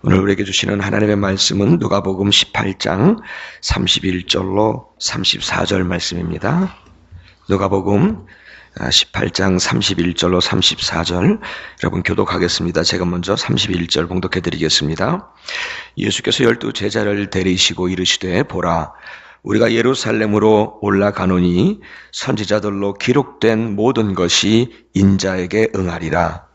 오늘 우리에게 주시는 하나님의 말씀은 누가복음 18장 31절로 34절 말씀입니다. 누가복음 18장 31절로 34절 여러분 교독하겠습니다. 제가 먼저 31절 봉독해 드리겠습니다. 예수께서 12 제자를 데리시고 이르시되 보라 우리가 예루살렘으로 올라가노니 선지자들로 기록된 모든 것이 인자에게 응하리라.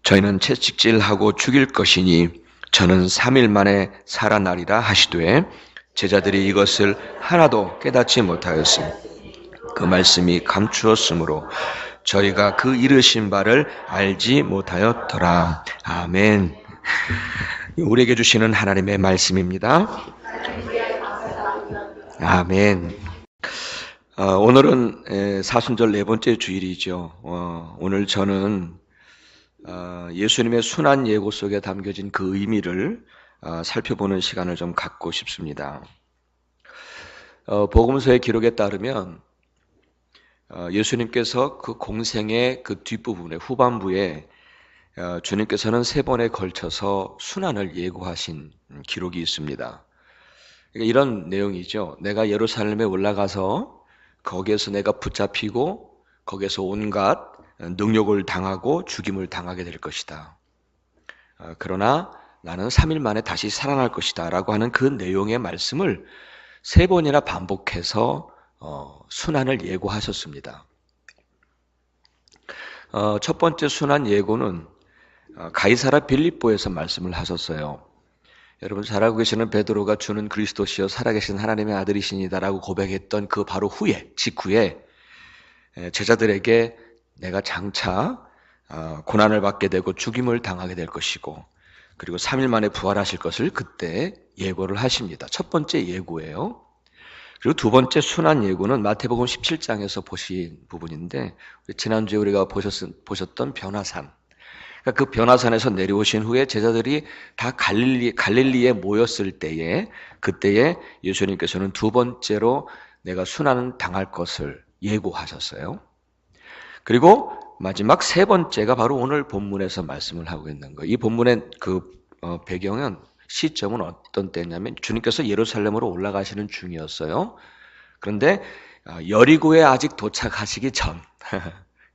저희는 채찍질하고 죽일 것이니 저는 3일 만에 살아나리라 하시되 제자들이 이것을 하나도 깨닫지 못하였으니 그 말씀이 감추었으므로 저희가 그 이르신 바를 알지 못하였더라. 아멘. 우리에게 주시는 하나님의 말씀입니다. 아멘. 오늘은 사순절 네 번째 주일이죠. 오늘 저는 예수님의 순환 예고 속에 담겨진 그 의미를 살펴보는 시간을 좀 갖고 싶습니다. 복음서의 기록에 따르면 예수님께서 그 공생의 그 뒷부분에 후반부에 주님께서는 3번에 걸쳐서 순환을 예고하신 기록이 있습니다. 그러니까 이런 내용이죠. 내가 예루살렘에 올라가서 거기에서 내가 붙잡히고 거기에서 온갖 능욕을 당하고 죽임을 당하게 될 것이다. 그러나 나는 3일 만에 다시 살아날 것이다 라고 하는 그 내용의 말씀을 3번이나 반복해서 순환을 예고하셨습니다. 첫 번째 순환 예고는 가이사랴 빌립보에서 말씀을 하셨어요. 여러분 잘 알고 계시는 베드로가 주는 그리스도시여 살아계신 하나님의 아들이시니다 라고 고백했던 그 바로 직후에 제자들에게 내가 장차 고난을 받게 되고 죽임을 당하게 될 것이고 그리고 3일 만에 부활하실 것을 그때 예고를 하십니다. 첫 번째 예고예요. 그리고 두 번째 순환 예고는 마태복음 17장에서 보신 부분인데 지난주에 우리가 보셨던 변화산, 그러니까 그 변화산에서 내려오신 후에 제자들이 다 갈릴리에 모였을 때에 그때에 예수님께서는 두 번째로 내가 순환을 당할 것을 예고하셨어요. 그리고 마지막 세 번째가 바로 오늘 본문에서 말씀을 하고 있는 거예요. 이 본문의 배경은 시점은 어떤 때냐면 주님께서 예루살렘으로 올라가시는 중이었어요. 그런데 여리고에 아직 도착하시기 전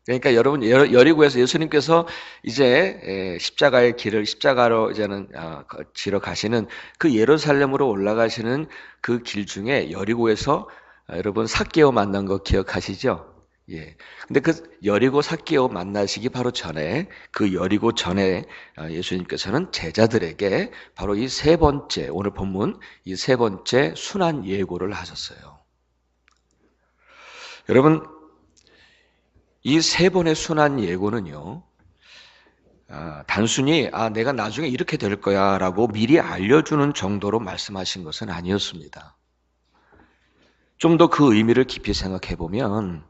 그러니까 여러분 여리고에서 예수님께서 이제 십자가로 이제는 지러 가시는 그 예루살렘으로 올라가시는 그 길 중에 여리고에서 여러분 삭개오 만난 거 기억하시죠? 예. 근데 그 여리고 삭개오 만나시기 바로 전에 그 여리고 전에 예수님께서는 제자들에게 바로 이 세 번째 오늘 본문 이 세 번째 순환 예고를 하셨어요. 여러분 이 세 번의 순환 예고는요, 단순히 내가 나중에 이렇게 될 거야 라고 미리 알려주는 정도로 말씀하신 것은 아니었습니다. 좀 더 그 의미를 깊이 생각해 보면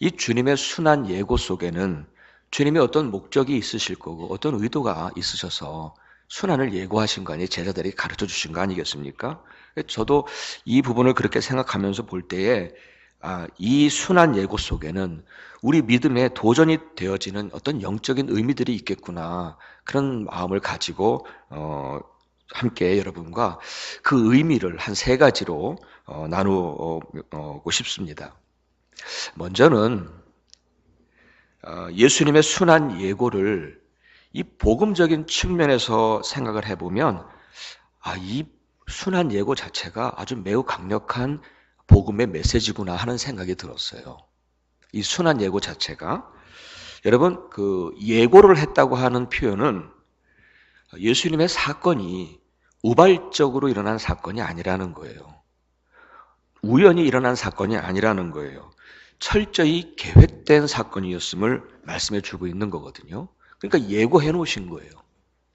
이 주님의 순환 예고 속에는 주님의 어떤 목적이 있으실 거고 어떤 의도가 있으셔서 순환을 예고하신 거 아니에요? 제자들이 가르쳐 주신 거 아니겠습니까? 저도 이 부분을 그렇게 생각하면서 볼 때에 이 순환 예고 속에는 우리 믿음에 도전이 되어지는 어떤 영적인 의미들이 있겠구나 그런 마음을 가지고 함께 여러분과 그 의미를 한 3가지로 나누고 싶습니다. 먼저는 예수님의 순환 예고를 이 복음적인 측면에서 생각을 해보면 이 순환 예고 자체가 아주 매우 강력한 복음의 메시지구나 하는 생각이 들었어요. 이 순환 예고 자체가 여러분 그 예고를 했다고 하는 표현은 예수님의 사건이 우발적으로 일어난 사건이 아니라는 거예요. 우연히 일어난 사건이 아니라는 거예요. 철저히 계획된 사건이었음을 말씀해 주고 있는 거거든요. 그러니까 예고해 놓으신 거예요.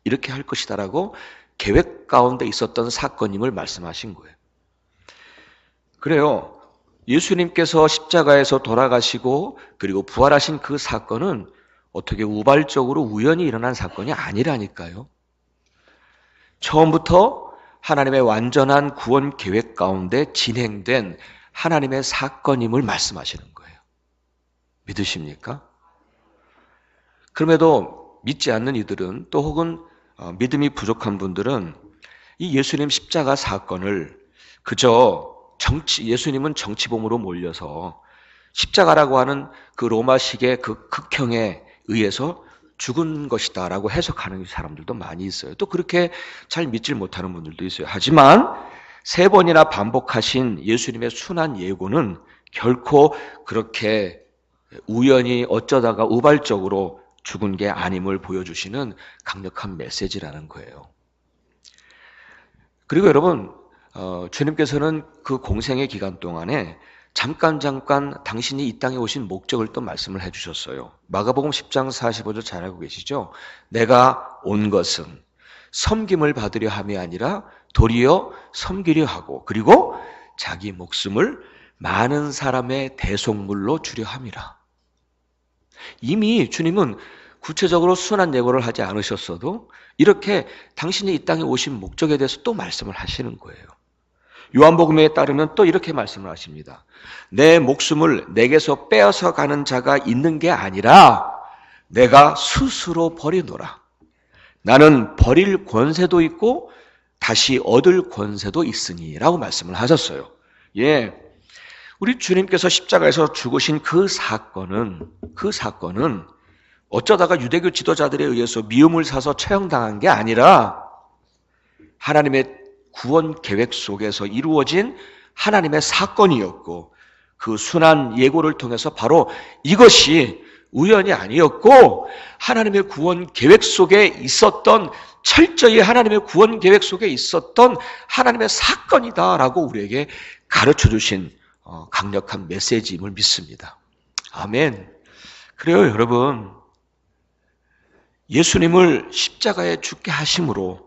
이렇게 할 것이다라고 계획 가운데 있었던 사건임을 말씀하신 거예요. 그래요. 예수님께서 십자가에서 돌아가시고 그리고 부활하신 그 사건은 어떻게 우발적으로 우연히 일어난 사건이 아니라니까요. 처음부터 하나님의 완전한 구원 계획 가운데 진행된 하나님의 사건임을 말씀하시는 거예요. 믿으십니까? 그럼에도 믿지 않는 이들은 또 혹은 믿음이 부족한 분들은 이 예수님 십자가 사건을 그저 예수님은 정치범으로 몰려서 십자가라고 하는 그 로마식의 그 극형에 의해서 죽은 것이다라고 해석하는 사람들도 많이 있어요. 또 그렇게 잘 믿질 못하는 분들도 있어요. 하지만 3번이나 반복하신 예수님의 순한 예고는 결코 그렇게 우연히 어쩌다가 우발적으로 죽은 게 아님을 보여주시는 강력한 메시지라는 거예요. 그리고 여러분, 주님께서는 그 공생의 기간 동안에 잠깐 당신이 이 땅에 오신 목적을 또 말씀을 해주셨어요. 마가복음 10장 45절 잘 알고 계시죠? 내가 온 것은 섬김을 받으려 함이 아니라 도리어 섬기려 하고 그리고 자기 목숨을 많은 사람의 대속물로 주려 함이라. 이미 주님은 구체적으로 순한 예고를 하지 않으셨어도 이렇게 당신이 이 땅에 오신 목적에 대해서 또 말씀을 하시는 거예요. 요한복음에 따르면 또 이렇게 말씀을 하십니다. 내 목숨을 내게서 빼앗아 가는 자가 있는 게 아니라 내가 스스로 버리노라. 나는 버릴 권세도 있고 다시 얻을 권세도 있으니 라고 말씀을 하셨어요. 예, 우리 주님께서 십자가에서 죽으신 그 사건은 어쩌다가 유대교 지도자들에 의해서 미움을 사서 처형당한 게 아니라 하나님의 구원 계획 속에서 이루어진 하나님의 사건이었고 그 순한 예고를 통해서 바로 이것이 우연이 아니었고 하나님의 구원 계획 속에 있었던 철저히 하나님의 구원 계획 속에 있었던 하나님의 사건이다라고 우리에게 가르쳐 주신 강력한 메시지임을 믿습니다. 아멘. 그래요, 여러분. 예수님을 십자가에 죽게 하심으로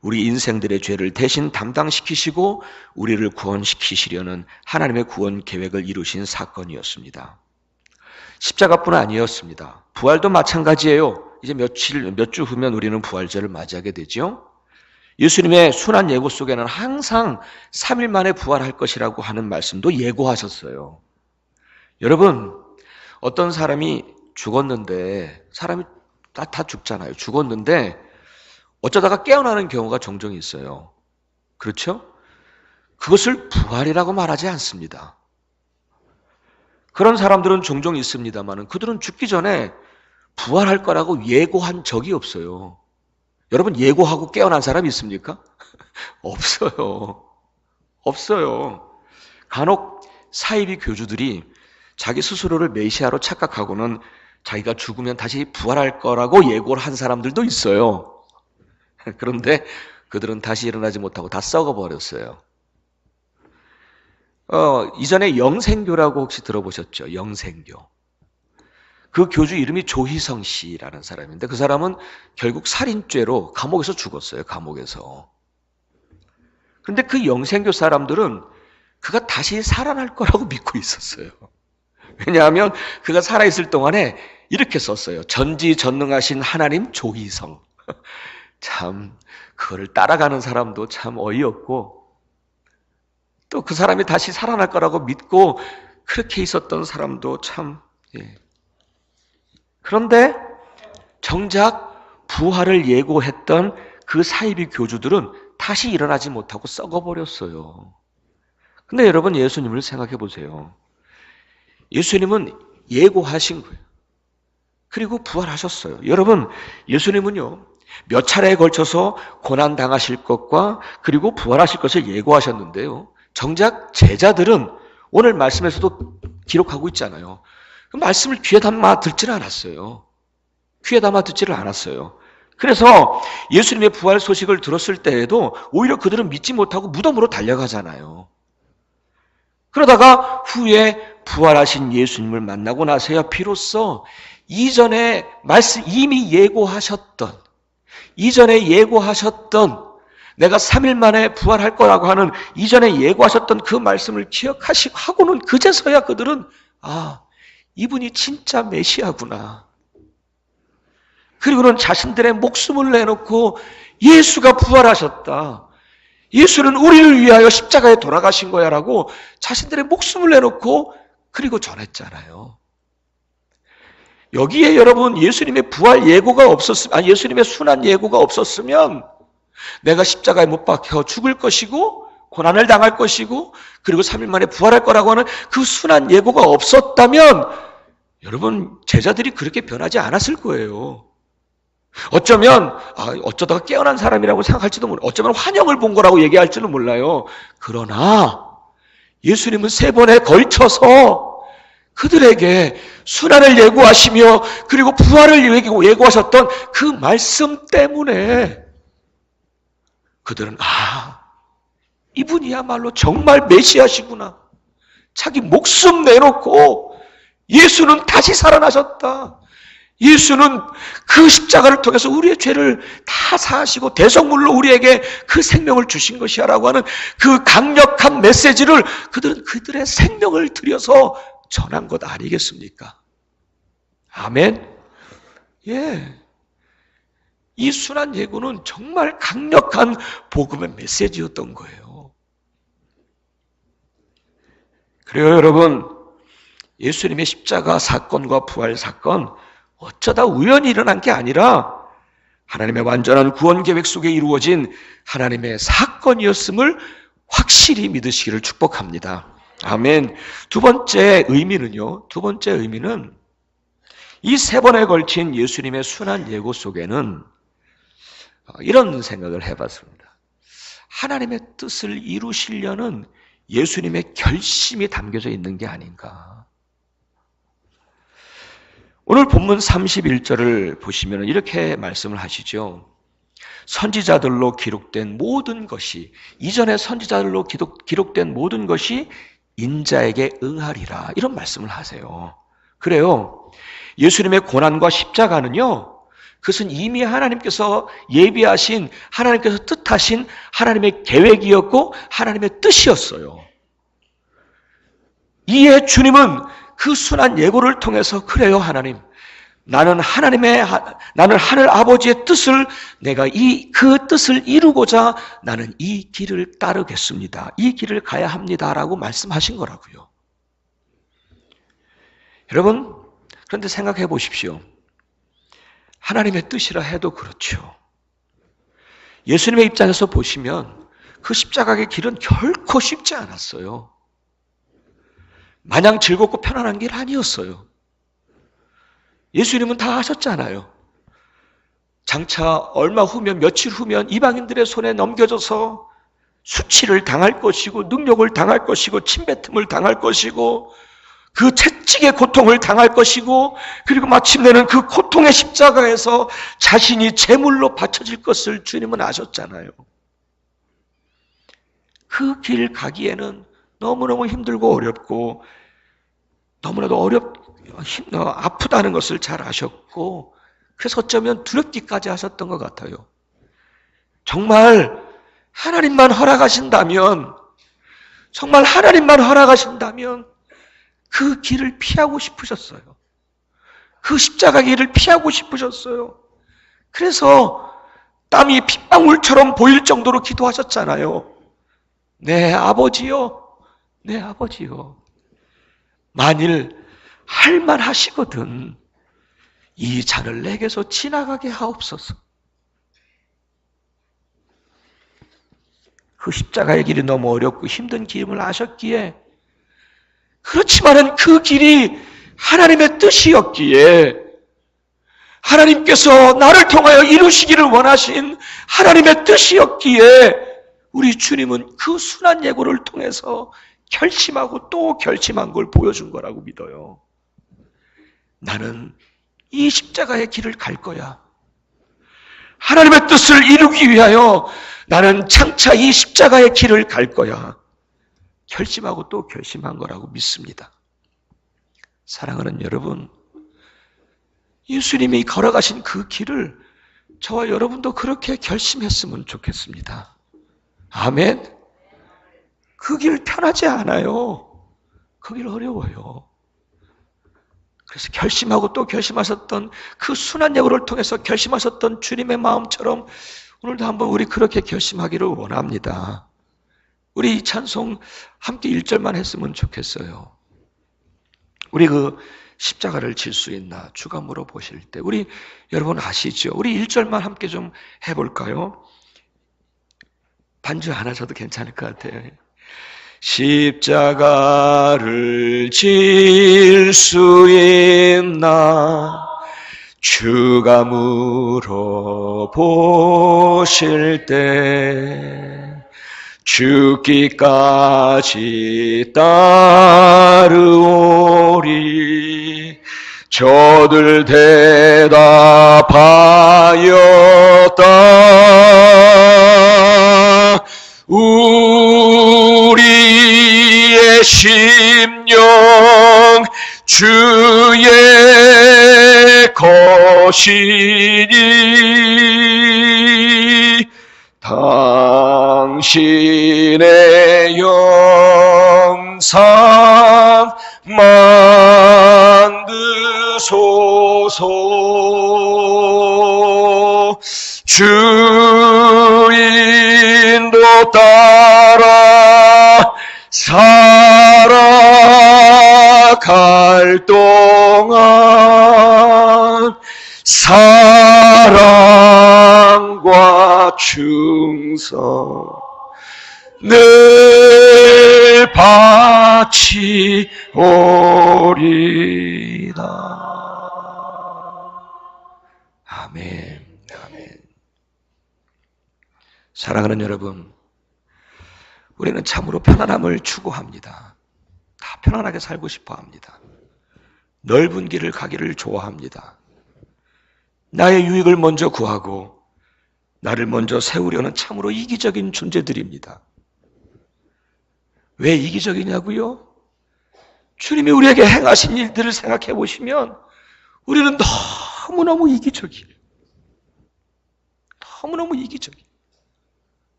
우리 인생들의 죄를 대신 담당시키시고 우리를 구원시키시려는 하나님의 구원 계획을 이루신 사건이었습니다. 십자가뿐 아니었습니다. 부활도 마찬가지예요. 이제 몇 주 후면 우리는 부활절을 맞이하게 되죠. 예수님의 순한 예고 속에는 항상 3일 만에 부활할 것이라고 하는 말씀도 예고하셨어요. 여러분, 어떤 사람이 죽었는데 사람이 다 죽잖아요. 죽었는데 어쩌다가 깨어나는 경우가 종종 있어요. 그렇죠? 그것을 부활이라고 말하지 않습니다. 그런 사람들은 종종 있습니다만 그들은 죽기 전에 부활할 거라고 예고한 적이 없어요. 여러분, 예고하고 깨어난 사람이 있습니까? 없어요. 없어요. 간혹 사이비 교주들이 자기 스스로를 메시아로 착각하고는 자기가 죽으면 다시 부활할 거라고 예고를 한 사람들도 있어요. 그런데 그들은 다시 일어나지 못하고 다 썩어버렸어요. 이전에 영생교라고 혹시 들어보셨죠? 영생교. 그 교주 이름이 조희성 씨라는 사람인데 그 사람은 결국 살인죄로 감옥에서 죽었어요. 감옥에서. 그런데 그 영생교 사람들은 그가 다시 살아날 거라고 믿고 있었어요. 왜냐하면 그가 살아있을 동안에 이렇게 썼어요. 전지전능하신 하나님 조희성. 참 그거를 따라가는 사람도 참 어이없고 또 그 사람이 다시 살아날 거라고 믿고 그렇게 있었던 사람도 참 그런데 정작 부활을 예고했던 그 사이비 교주들은 다시 일어나지 못하고 썩어버렸어요. 근데 여러분, 예수님을 생각해 보세요. 예수님은 예고하신 거예요. 그리고 부활하셨어요. 여러분, 예수님은요 몇 차례에 걸쳐서 고난 당하실 것과 그리고 부활하실 것을 예고하셨는데요. 정작 제자들은 오늘 말씀에서도 기록하고 있잖아요. 그 말씀을 귀에 담아 듣지를 않았어요. 귀에 담아 듣지를 않았어요. 그래서 예수님의 부활 소식을 들었을 때에도 오히려 그들은 믿지 못하고 무덤으로 달려가잖아요. 그러다가 후에 부활하신 예수님을 만나고 나서야 비로소 이전에 이미 예고하셨던 내가 3일 만에 부활할 거라고 하는 이전에 예고하셨던 그 말씀을 기억하시고 하고는 그제서야 그들은 이분이 진짜 메시아구나. 그리고는 자신들의 목숨을 내놓고 예수가 부활하셨다. 예수는 우리를 위하여 십자가에 돌아가신 거야라고 자신들의 목숨을 내놓고 그리고 전했잖아요. 여기에 여러분 예수님의 부활 예고가 없었으면, 예수님의 순환 예고가 없었으면 내가 십자가에 못 박혀 죽을 것이고 고난을 당할 것이고 그리고 3일 만에 부활할 거라고 하는 그 순환 예고가 없었다면 여러분 제자들이 그렇게 변하지 않았을 거예요. 어쩌면 어쩌다가 깨어난 사람이라고 생각할지도 몰라요. 어쩌면 환영을 본 거라고 얘기할지는 몰라요. 그러나 예수님은 3번에 걸쳐서 그들에게 순환을 예고하시며 그리고 부활을 예고하셨던 그 말씀 때문에 그들은 이분이야말로 정말 메시아시구나. 자기 목숨 내놓고 예수는 다시 살아나셨다. 예수는 그 십자가를 통해서 우리의 죄를 다 사하시고 대속물로 우리에게 그 생명을 주신 것이야 라고 하는 그 강력한 메시지를 그들은 그들의 생명을 들여서 전한 것 아니겠습니까? 아멘? 예. 이 순환 예고는 정말 강력한 복음의 메시지였던 거예요. 그래요, 여러분. 예수님의 십자가 사건과 부활 사건, 어쩌다 우연히 일어난 게 아니라 하나님의 완전한 구원 계획 속에 이루어진 하나님의 사건이었음을 확실히 믿으시기를 축복합니다. 아멘. 두 번째 의미는 이 3번에 걸친 예수님의 순환 예고 속에는 이런 생각을 해봤습니다. 하나님의 뜻을 이루시려는 예수님의 결심이 담겨져 있는 게 아닌가. 오늘 본문 31절을 보시면 이렇게 말씀을 하시죠. 선지자들로 기록된 모든 것이, 이전에 선지자들로 기록된 모든 것이 인자에게 응하리라. 이런 말씀을 하세요. 그래요. 예수님의 고난과 십자가는요, 그것은 이미 하나님께서 예비하신, 하나님께서 뜻하신 하나님의 계획이었고 하나님의 뜻이었어요. 이에 주님은 그 순한 예고를 통해서 그래요, 하나님. 나는 하늘 아버지의 뜻을 내가 그 뜻을 이루고자 나는 이 길을 따르겠습니다. 이 길을 가야 합니다라고 말씀하신 거라고요. 여러분, 그런데 생각해 보십시오. 하나님의 뜻이라 해도 그렇죠. 예수님의 입장에서 보시면 그 십자가의 길은 결코 쉽지 않았어요. 마냥 즐겁고 편안한 길 아니었어요. 예수님은 다 하셨잖아요. 장차 얼마 후면, 며칠 후면 이방인들의 손에 넘겨져서 수치를 당할 것이고 능욕을 당할 것이고 침뱉음을 당할 것이고 그 채찍의 고통을 당할 것이고 그리고 마침내는 그 고통의 십자가에서 자신이 제물로 바쳐질 것을 주님은 아셨잖아요. 그 길 가기에는 너무너무 힘들고 어렵고 너무나도 아프다는 것을 잘 아셨고 그래서 어쩌면 두렵기까지 하셨던 것 같아요. 정말 하나님만 허락하신다면 그 길을 피하고 싶으셨어요. 그 십자가 길을 피하고 싶으셨어요. 그래서 땀이 핏방울처럼 보일 정도로 기도하셨잖아요. 내 아버지요. 만일 할만하시거든 이 잔을 내게서 지나가게 하옵소서. 그 십자가의 길이 너무 어렵고 힘든 길임을 아셨기에 그렇지만은 그 길이 하나님의 뜻이었기에 하나님께서 나를 통하여 이루시기를 원하신 하나님의 뜻이었기에 우리 주님은 그 순한 예고를 통해서 결심하고 또 결심한 걸 보여준 거라고 믿어요. 나는 이 십자가의 길을 갈 거야. 하나님의 뜻을 이루기 위하여 나는 장차 이 십자가의 길을 갈 거야. 결심하고 또 결심한 거라고 믿습니다. 사랑하는 여러분, 예수님이 걸어가신 그 길을 저와 여러분도 그렇게 결심했으면 좋겠습니다. 아멘. 그 길 편하지 않아요. 그 길 어려워요. 그래서 결심하고 또 결심하셨던 그 순한 예고를 통해서 결심하셨던 주님의 마음처럼 오늘도 한번 우리 그렇게 결심하기를 원합니다. 우리 이 찬송 함께 1절만 했으면 좋겠어요. 우리 그 십자가를 질 수 있나? 주가 물어보실 때 우리 여러분 아시죠? 우리 1절만 함께 좀 해볼까요? 반주 안 하셔도 괜찮을 것 같아요. 십자가를 질 수 있나? 주가 물어보실 때 죽기까지 따르오리. 저들 대답하였다. 우리의 심령 주의 것이니 당신의 영상 만드소서. 주인도 따라 살아갈 동안 사랑과 충성 늘 바치오리다. 아멘. 아멘. 사랑하는 여러분, 우리는 참으로 편안함을 추구합니다. 다 편안하게 살고 싶어 합니다. 넓은 길을 가기를 좋아합니다. 나의 유익을 먼저 구하고 나를 먼저 세우려는 참으로 이기적인 존재들입니다. 왜 이기적이냐고요? 주님이 우리에게 행하신 일들을 생각해 보시면 우리는 너무너무 이기적이에요. 너무너무 이기적이에요.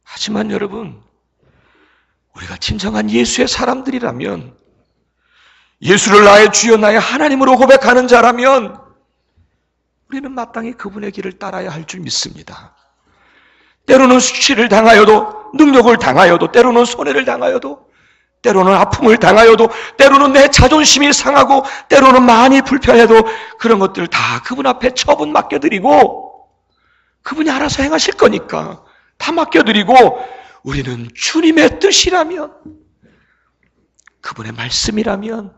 하지만 여러분, 우리가 진정한 예수의 사람들이라면, 예수를 나의 주여 나의 하나님으로 고백하는 자라면 우리는 마땅히 그분의 길을 따라야 할 줄 믿습니다. 때로는 수치를 당하여도, 능력을 당하여도, 때로는 손해를 당하여도, 때로는 아픔을 당하여도, 때로는 내 자존심이 상하고, 때로는 많이 불편해도 그런 것들 다 그분 앞에 처분 맡겨드리고 그분이 알아서 행하실 거니까 다 맡겨드리고, 우리는 주님의 뜻이라면, 그분의 말씀이라면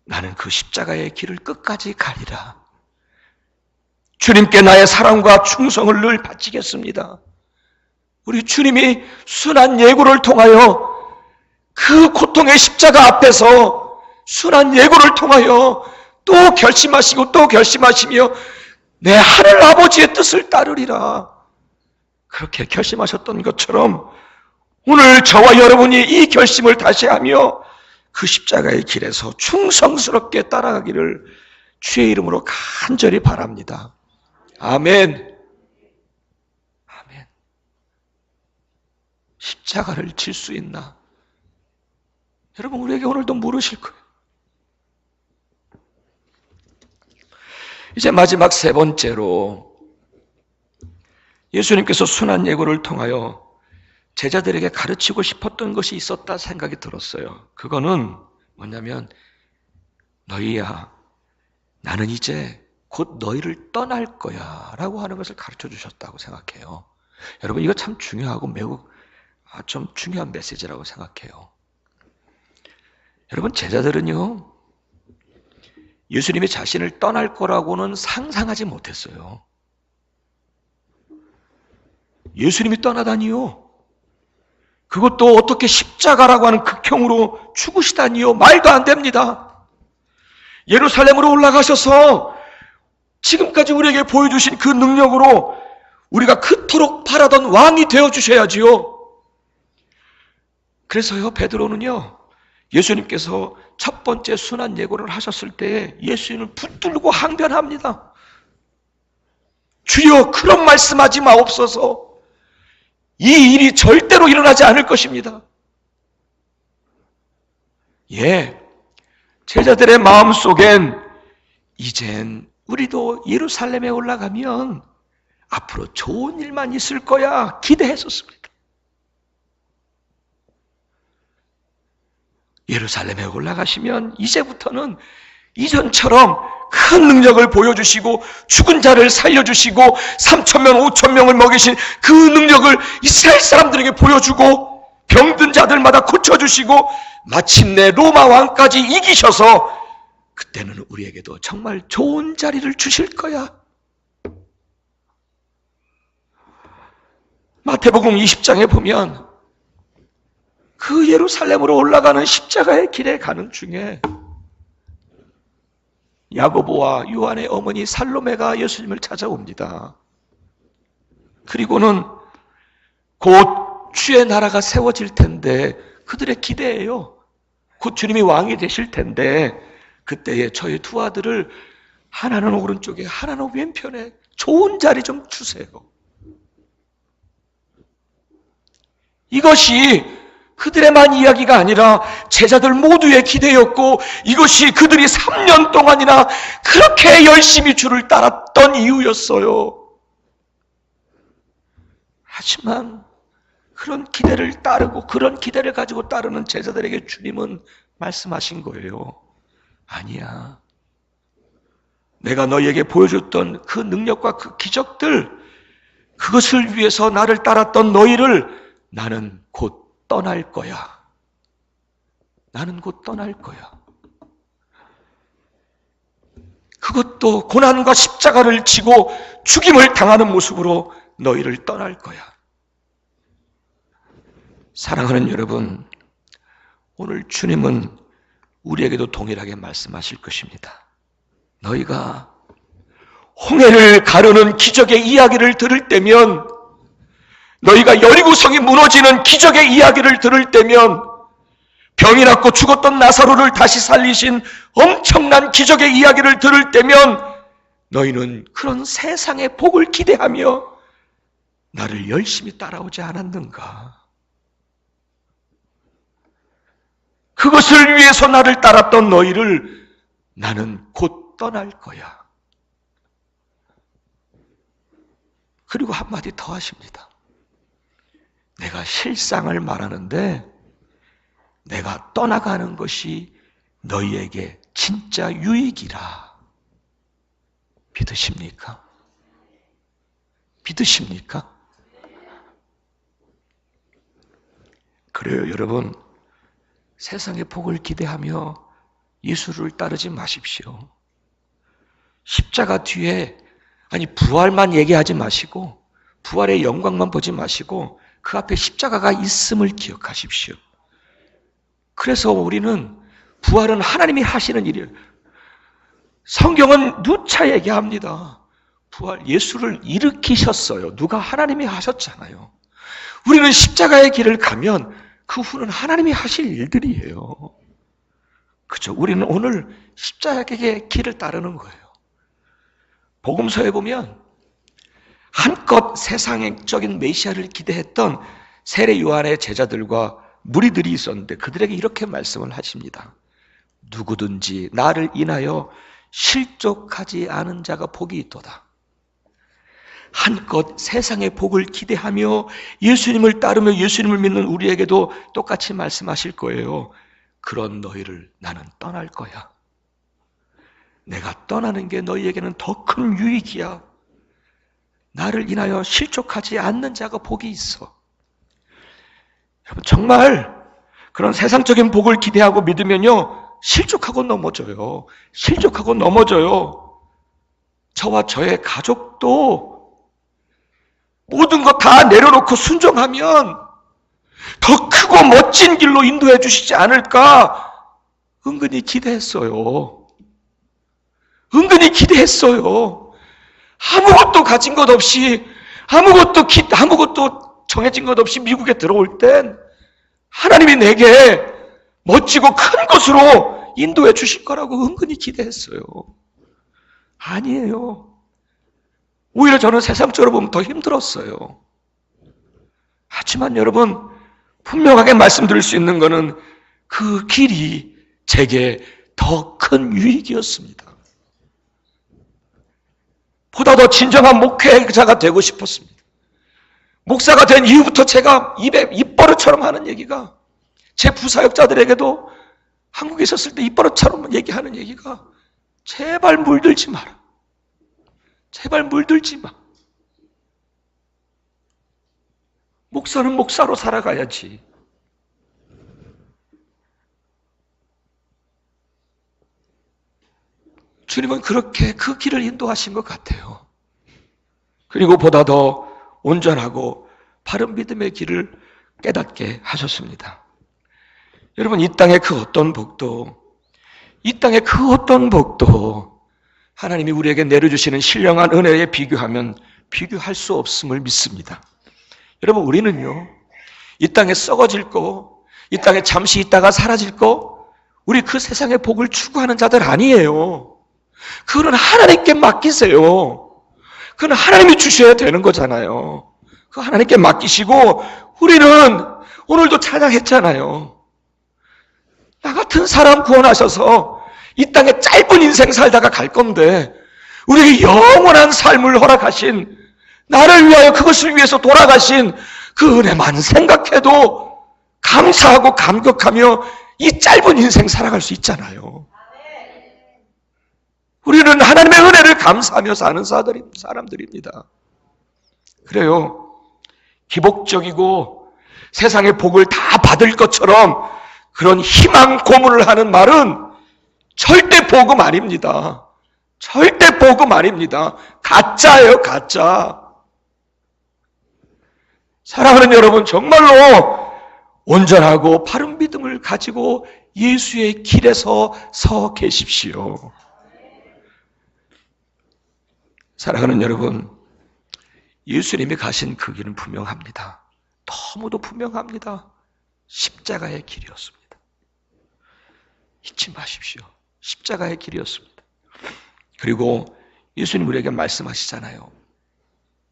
나는 그 십자가의 길을 끝까지 가리라. 주님께 나의 사랑과 충성을 늘 바치겠습니다. 우리 주님이 순한 예고를 통하여 그 고통의 십자가 앞에서 순한 예고를 통하여 또 결심하시고 또 결심하시며 내 하늘 아버지의 뜻을 따르리라. 그렇게 결심하셨던 것처럼 오늘 저와 여러분이 이 결심을 다시 하며 그 십자가의 길에서 충성스럽게 따라가기를 주의 이름으로 간절히 바랍니다. 아멘. 아멘. 십자가를 질 수 있나? 여러분, 우리에게 오늘도 물으실 거예요. 이제 마지막 세 번째로 예수님께서 순한 예고를 통하여 제자들에게 가르치고 싶었던 것이 있었다 생각이 들었어요. 그거는 뭐냐면, 너희야, 나는 이제 곧 너희를 떠날 거야 라고 하는 것을 가르쳐 주셨다고 생각해요. 여러분, 이거 참 중요하고 매우 좀 중요한 메시지라고 생각해요. 여러분, 제자들은요, 예수님이 자신을 떠날 거라고는 상상하지 못했어요. 예수님이 떠나다니요, 그것도 어떻게 십자가라고 하는 극형으로 죽으시다니요, 말도 안 됩니다. 예루살렘으로 올라가셔서 지금까지 우리에게 보여주신 그 능력으로 우리가 그토록 바라던 왕이 되어주셔야지요. 그래서요, 베드로는요, 예수님께서 첫 번째 순한 예고를 하셨을 때 예수님을 붙들고 항변합니다. 주여, 그런 말씀하지 마옵소서. 이 일이 절대로 일어나지 않을 것입니다. 예, 제자들의 마음속엔 이젠 우리도 예루살렘에 올라가면 앞으로 좋은 일만 있을 거야 기대했었습니다. 예루살렘에 올라가시면 이제부터는 이전처럼 큰 능력을 보여주시고 죽은 자를 살려주시고 3,000명, 5,000명을 먹이신 그 능력을 이스라엘 사람들에게 보여주고 병든 자들마다 고쳐주시고 마침내 로마 왕까지 이기셔서 그때는 우리에게도 정말 좋은 자리를 주실 거야. 마태복음 20장에 보면 그 예루살렘으로 올라가는 십자가의 길에 가는 중에 야고보와 요한의 어머니 살로메가 예수님을 찾아옵니다. 그리고는 곧 주의 나라가 세워질 텐데 그들의 기대예요. 곧 주님이 왕이 되실 텐데 그때에 저희 두 아들을 하나는 오른쪽에 하나는 왼편에 좋은 자리 좀 주세요. 이것이 그들의만 이야기가 아니라 제자들 모두의 기대였고 이것이 그들이 3년 동안이나 그렇게 열심히 주를 따랐던 이유였어요. 하지만 그런 기대를 따르고 그런 기대를 가지고 따르는 제자들에게 주님은 말씀하신 거예요. 아니야. 내가 너희에게 보여줬던 그 능력과 그 기적들, 그것을 위해서 나를 따랐던 너희를 나는 곧 떠날 거야. 나는 곧 떠날 거야. 그것도 고난과 십자가를 지고 죽임을 당하는 모습으로 너희를 떠날 거야. 사랑하는 여러분, 오늘 주님은 우리에게도 동일하게 말씀하실 것입니다. 너희가 홍해를 가르는 기적의 이야기를 들을 때면, 너희가 여리고성이 무너지는 기적의 이야기를 들을 때면, 병이 낫고 죽었던 나사로를 다시 살리신 엄청난 기적의 이야기를 들을 때면 너희는 그런 세상의 복을 기대하며 나를 열심히 따라오지 않았는가? 그것을 위해서 나를 따랐던 너희를 나는 곧 떠날 거야. 그리고 한마디 더 하십니다. 내가 실상을 말하는데 내가 떠나가는 것이 너희에게 진짜 유익이라. 믿으십니까? 믿으십니까? 그래요, 여러분. 세상의 복을 기대하며 예수를 따르지 마십시오. 십자가 뒤에, 부활만 얘기하지 마시고, 부활의 영광만 보지 마시고, 그 앞에 십자가가 있음을 기억하십시오. 그래서 우리는 부활은 하나님이 하시는 일이에요. 성경은 누차 얘기합니다. 부활, 예수를 일으키셨어요. 누가? 하나님이 하셨잖아요. 우리는 십자가의 길을 가면 그 후는 하나님이 하실 일들이에요. 그죠? 우리는 오늘 십자가의 길을 따르는 거예요. 복음서에 보면 한껏 세상적인 메시아를 기대했던 세례 요한의 제자들과 무리들이 있었는데 그들에게 이렇게 말씀을 하십니다. 누구든지 나를 인하여 실족하지 않은 자가 복이 있도다. 한껏 세상의 복을 기대하며 예수님을 따르며 예수님을 믿는 우리에게도 똑같이 말씀하실 거예요. 그런 너희를 나는 떠날 거야. 내가 떠나는 게 너희에게는 더 큰 유익이야. 나를 인하여 실족하지 않는 자가 복이 있어. 여러분, 정말 그런 세상적인 복을 기대하고 믿으면요, 실족하고 넘어져요. 실족하고 넘어져요. 저와 저의 가족도 모든 것 다 내려놓고 순종하면 더 크고 멋진 길로 인도해 주시지 않을까 은근히 기대했어요. 은근히 기대했어요. 아무것도 가진 것 없이, 아무것도 정해진 것 없이 미국에 들어올 땐 하나님이 내게 멋지고 큰 것으로 인도해 주실 거라고 은근히 기대했어요. 아니에요. 오히려 저는 세상적으로 보면 더 힘들었어요. 하지만 여러분, 분명하게 말씀드릴 수 있는 것은 그 길이 제게 더 큰 유익이었습니다. 보다 더 진정한 목회자가 되고 싶었습니다. 목사가 된 이후부터 제가 입에 입버릇처럼 하는 얘기가 제 부사역자들에게도 한국에 있었을 때 입버릇처럼 얘기하는 얘기가 제발 물들지 마라. 제발 물들지 마. 목사는 목사로 살아가야지. 주님은 그렇게 그 길을 인도하신 것 같아요. 그리고 보다 더 온전하고 바른 믿음의 길을 깨닫게 하셨습니다. 여러분, 이 땅의 그 어떤 복도 하나님이 우리에게 내려주시는 신령한 은혜에 비교하면 비교할 수 없음을 믿습니다. 여러분, 우리는요, 이 땅에 썩어질 거, 이 땅에 잠시 있다가 사라질 거, 우리 그 세상의 복을 추구하는 자들 아니에요. 그거는 하나님께 맡기세요. 그건 하나님이 주셔야 되는 거잖아요. 그 하나님께 맡기시고, 우리는 오늘도 찬양했잖아요. 나 같은 사람 구원하셔서 이 땅에 짧은 인생 살다가 갈 건데, 우리에게 영원한 삶을 허락하신, 나를 위하여 그것을 위해서 돌아가신 그 은혜만 생각해도 감사하고 감격하며 이 짧은 인생 살아갈 수 있잖아요. 우리는 하나님의 은혜를 감사하며 사는 사람들입니다. 그래요. 기복적이고 세상의 복을 다 받을 것처럼 그런 희망 고문을 하는 말은 절대 복음 아닙니다. 절대 복음 아닙니다. 가짜예요, 가짜. 사랑하는 여러분, 정말로 온전하고 바른 믿음을 가지고 예수의 길에서 서 계십시오. 사랑하는 여러분, 예수님이 가신 그 길은 분명합니다. 너무도 분명합니다. 십자가의 길이었습니다. 잊지 마십시오. 십자가의 길이었습니다. 그리고 예수님 우리에게 말씀하시잖아요.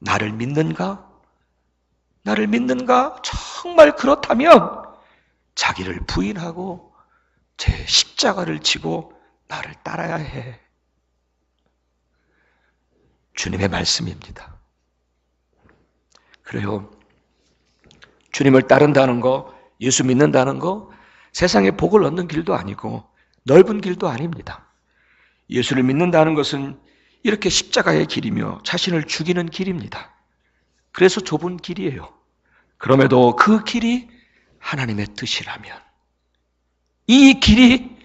나를 믿는가? 나를 믿는가? 정말 그렇다면 자기를 부인하고 제 십자가를 지고 나를 따라야 해. 주님의 말씀입니다. 그래요. 주님을 따른다는 거, 예수 믿는다는 거, 세상에 복을 얻는 길도 아니고 넓은 길도 아닙니다. 예수를 믿는다는 것은 이렇게 십자가의 길이며 자신을 죽이는 길입니다. 그래서 좁은 길이에요. 그럼에도 그 길이 하나님의 뜻이라면, 이 길이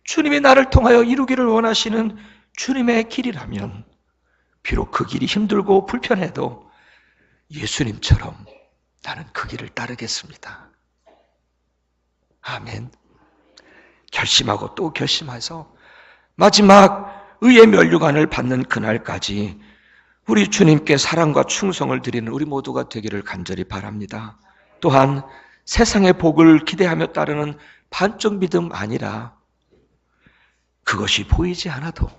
주님이 나를 통하여 이루기를 원하시는 주님의 길이라면, 비록 그 길이 힘들고 불편해도 예수님처럼 나는 그 길을 따르겠습니다. 아멘. 결심하고 또 결심해서 마지막 의의 면류관을 받는 그날까지 우리 주님께 사랑과 충성을 드리는 우리 모두가 되기를 간절히 바랍니다. 또한 세상의 복을 기대하며 따르는 반쪽 믿음 아니라 그것이 보이지 않아도,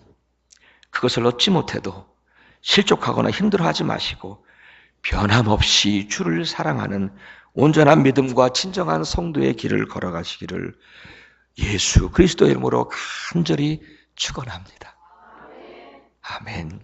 그것을 얻지 못해도 실족하거나 힘들어하지 마시고 변함없이 주를 사랑하는 온전한 믿음과 진정한 성도의 길을 걸어가시기를 예수 그리스도의 이름으로 간절히 축원합니다. 아멘.